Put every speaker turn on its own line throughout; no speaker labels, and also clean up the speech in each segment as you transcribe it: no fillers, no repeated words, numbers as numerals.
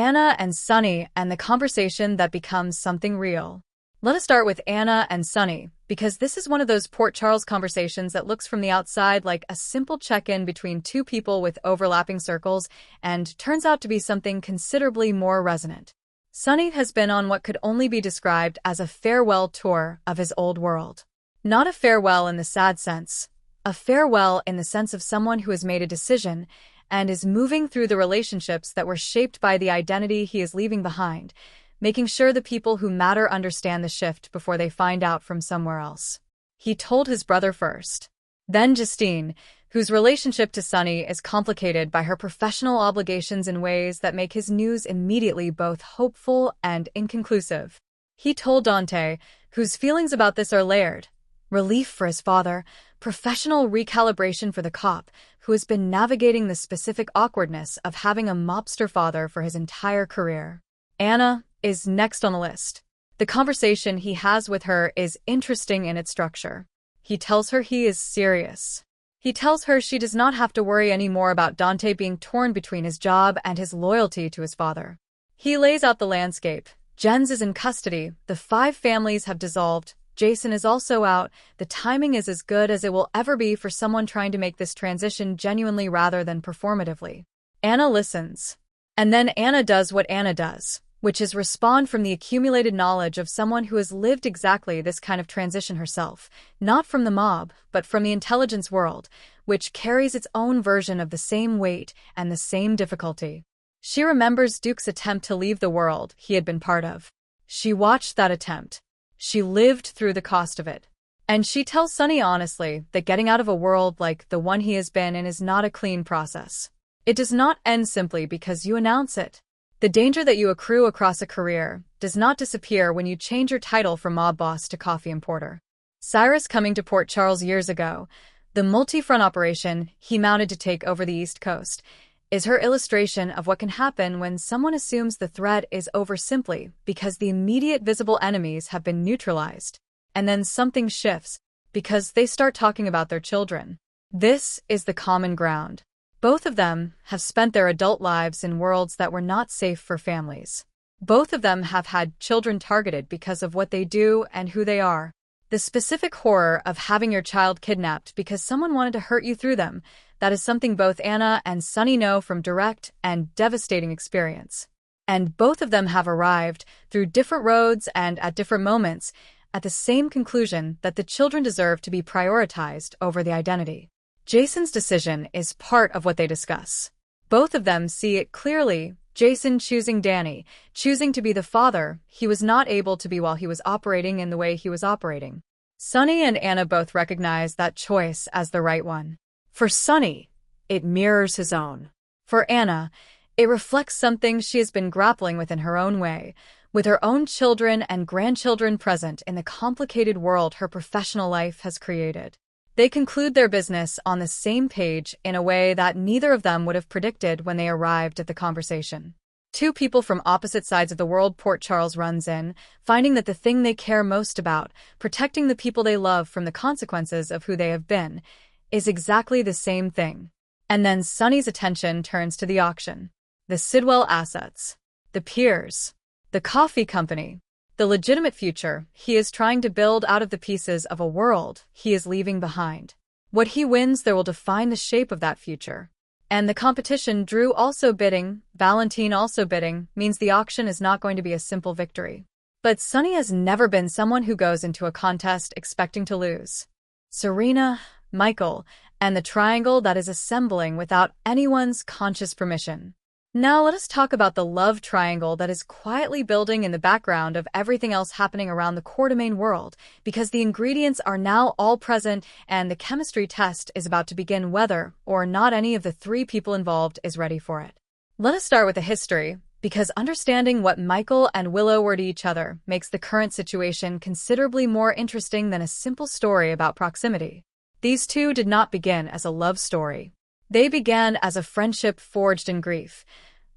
Anna and Sonny and the conversation that becomes something real. Let us start with Anna and Sonny, because this is one of those Port Charles conversations that looks from the outside like a simple check-in between two people with overlapping circles and turns out to be something considerably more resonant. Sonny has been on what could only be described as a farewell tour of his old world. Not a farewell in the sad sense, a farewell in the sense of someone who has made a decision and is moving through the relationships that were shaped by the identity he is leaving behind, making sure the people who matter understand the shift before they find out from somewhere else. He told his brother first. Then Justine, whose relationship to Sonny is complicated by her professional obligations in ways that make his news immediately both hopeful and inconclusive. He told Dante, whose feelings about this are layered. Relief for his father, professional recalibration for the cop, who has been navigating the specific awkwardness of having a mobster father for his entire career. Anna is next on the list. The conversation he has with her is interesting in its structure. He tells her he is serious. He tells her she does not have to worry anymore about Dante being torn between his job and his loyalty to his father. He lays out the landscape. Jens is in custody, the 5 families have dissolved, Jason is also out, the timing is as good as it will ever be for someone trying to make this transition genuinely rather than performatively. Anna listens. And then Anna does what Anna does, which is respond from the accumulated knowledge of someone who has lived exactly this kind of transition herself, not from the mob, but from the intelligence world, which carries its own version of the same weight and the same difficulty. She remembers Duke's attempt to leave the world he had been part of. She watched that attempt. She lived through the cost of it. And she tells Sonny honestly that getting out of a world like the one he has been in is not a clean process. It does not end simply because you announce it. The danger that you accrue across a career does not disappear when you change your title from mob boss to coffee importer. Cyrus coming to Port Charles years ago, the multi-front operation he mounted to take over the East Coast, is her illustration of what can happen when someone assumes the threat is over simply because the immediate visible enemies have been neutralized, and then something shifts because they start talking about their children. This is the common ground. Both of them have spent their adult lives in worlds that were not safe for families. Both of them have had children targeted because of what they do and who they are. The specific horror of having your child kidnapped because someone wanted to hurt you through them, that is something both Anna and Sonny know from direct and devastating experience. And both of them have arrived, through different roads and at different moments, at the same conclusion that the children deserve to be prioritized over the identity. Jason's decision is part of what they discuss. Both of them see it clearly, Jason choosing Danny, choosing to be the father he was not able to be while he was operating in the way he was operating. Sonny and Anna both recognize that choice as the right one. For Sonny, it mirrors his own. For Anna, it reflects something she has been grappling with in her own way, with her own children and grandchildren present in the complicated world her professional life has created. They conclude their business on the same page in a way that neither of them would have predicted when they arrived at the conversation. Two people from opposite sides of the world Port Charles runs in, finding that the thing they care most about, protecting the people they love from the consequences of who they have been, is exactly the same thing. And then Sonny's attention turns to the auction. The Sidwell assets. The peers. The coffee company. The legitimate future he is trying to build out of the pieces of a world he is leaving behind. What he wins there will define the shape of that future. And the competition Drew also bidding, Valentine also bidding, means the auction is not going to be a simple victory. But Sonny has never been someone who goes into a contest expecting to lose. Serena, Michael, and the triangle that is assembling without anyone's conscious permission. Now let us talk about the love triangle that is quietly building in the background of everything else happening around the Quartermain world, because the ingredients are now all present and the chemistry test is about to begin whether or not any of the 3 people involved is ready for it. Let us start with the history, because understanding what Michael and Willow were to each other makes the current situation considerably more interesting than a simple story about proximity. These two did not begin as a love story. They began as a friendship forged in grief,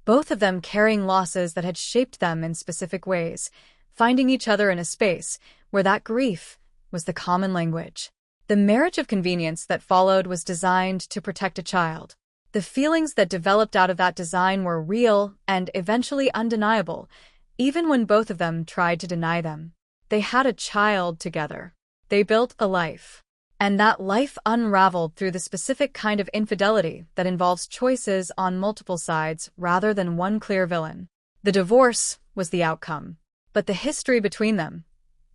both of them carrying losses that had shaped them in specific ways, finding each other in a space where that grief was the common language. The marriage of convenience that followed was designed to protect a child. The feelings that developed out of that design were real and eventually undeniable, even when both of them tried to deny them. They had a child together. They built a life. And that life unraveled through the specific kind of infidelity that involves choices on multiple sides rather than one clear villain. The divorce was the outcome. But the history between them,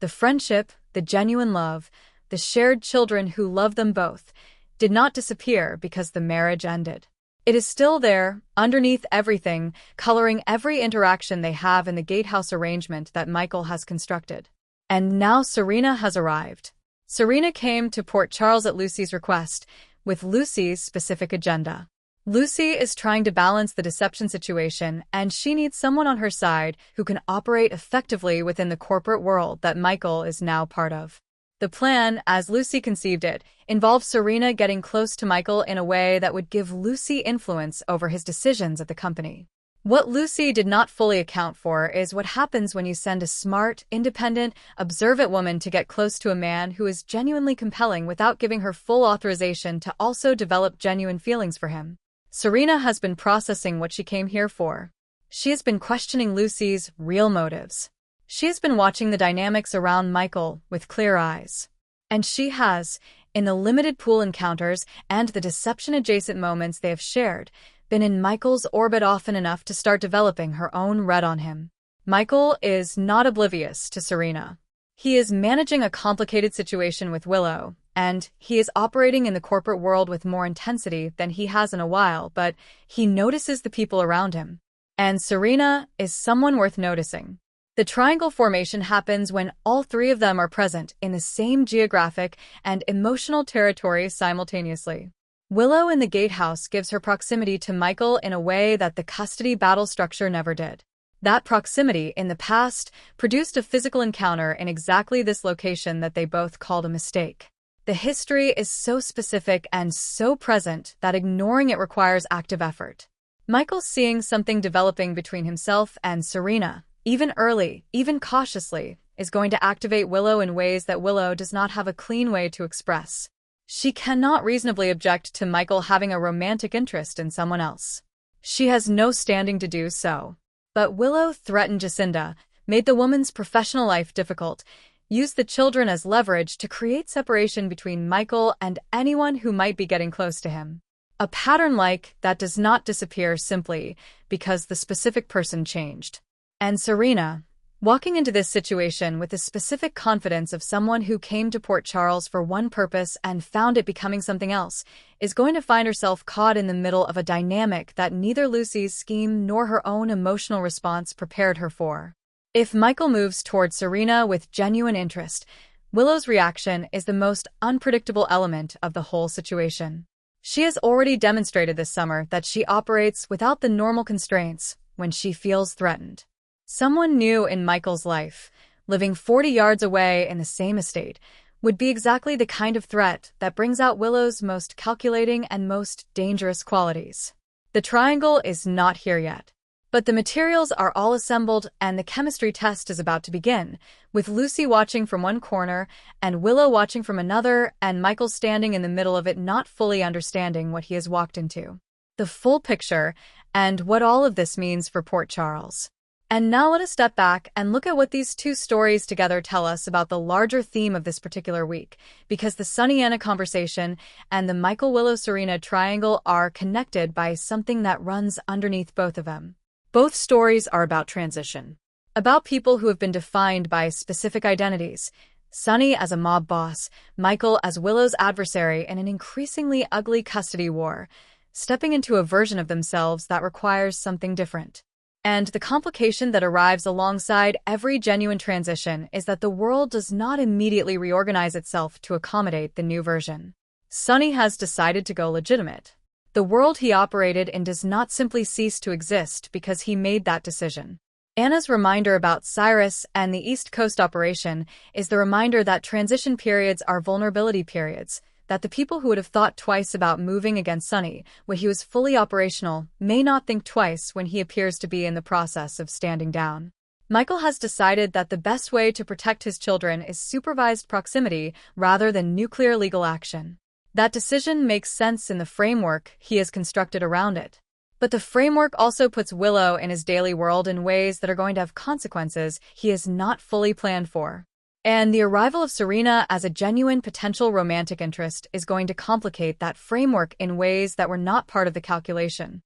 the friendship, the genuine love, the shared children who loved them both, did not disappear because the marriage ended. It is still there, underneath everything, coloring every interaction they have in the gatehouse arrangement that Michael has constructed. And now Serena has arrived. Serena came to Port Charles at Lucy's request, with Lucy's specific agenda. Lucy is trying to balance the deception situation, and she needs someone on her side who can operate effectively within the corporate world that Michael is now part of. The plan, as Lucy conceived it, involved Serena getting close to Michael in a way that would give Lucy influence over his decisions at the company. What Lucy did not fully account for is what happens when you send a smart, independent, observant woman to get close to a man who is genuinely compelling without giving her full authorization to also develop genuine feelings for him. Serena has been processing what she came here for. She has been questioning Lucy's real motives. She has been watching the dynamics around Michael with clear eyes. And she has, in the limited pool encounters and the deception-adjacent moments they have shared, been in Michael's orbit often enough to start developing her own read on him. Michael is not oblivious to Serena. He is managing a complicated situation with Willow, and he is operating in the corporate world with more intensity than he has in a while, but he notices the people around him. And Serena is someone worth noticing. The triangle formation happens when all three of them are present in the same geographic and emotional territory simultaneously. Willow in the gatehouse gives her proximity to Michael in a way that the custody battle structure never did. That proximity, in the past, produced a physical encounter in exactly this location that they both called a mistake. The history is so specific and so present that ignoring it requires active effort. Michael seeing something developing between himself and Serena, even early, even cautiously, is going to activate Willow in ways that Willow does not have a clean way to express. She cannot reasonably object to Michael having a romantic interest in someone else. She has no standing to do so. But Willow threatened Jacinda, made the woman's professional life difficult, used the children as leverage to create separation between Michael and anyone who might be getting close to him. A pattern like that does not disappear simply because the specific person changed. And Serena, walking into this situation with the specific confidence of someone who came to Port Charles for one purpose and found it becoming something else, is going to find herself caught in the middle of a dynamic that neither Lucy's scheme nor her own emotional response prepared her for. If Michael moves toward Serena with genuine interest, Willow's reaction is the most unpredictable element of the whole situation. She has already demonstrated this summer that she operates without the normal constraints when she feels threatened. Someone new in Michael's life, living 40 yards away in the same estate, would be exactly the kind of threat that brings out Willow's most calculating and most dangerous qualities. The triangle is not here yet. But the materials are all assembled and the chemistry test is about to begin, with Lucy watching from one corner and Willow watching from another and Michael standing in the middle of it, not fully understanding what he has walked into. The full picture and what all of this means for Port Charles. And now let us step back and look at what these two stories together tell us about the larger theme of this particular week, because the SONNY Anna conversation and the Michael-Willow-Serena triangle are connected by something that runs underneath both of them. Both stories are about transition, about people who have been defined by specific identities. SONNY as a mob boss, Michael as Willow's adversary in an increasingly ugly custody war, stepping into a version of themselves that requires something different. And the complication that arrives alongside every genuine transition is that the world does not immediately reorganize itself to accommodate the new version. SONNY has decided to go legitimate. The world he operated in does not simply cease to exist because he made that decision. Anna's reminder about Cyrus and the East Coast operation is the reminder that transition periods are vulnerability periods, that the people who would have thought twice about moving against SONNY when he was fully operational may not think twice when he appears to be in the process of standing down. Michael has decided that the best way to protect his children is supervised proximity rather than nuclear legal action. That decision makes sense in the framework he has constructed around it. But the framework also puts Willow in his daily world in ways that are going to have consequences he has not fully planned for. And the arrival of Serena as a genuine potential romantic interest is going to complicate that framework in ways that were not part of the calculation.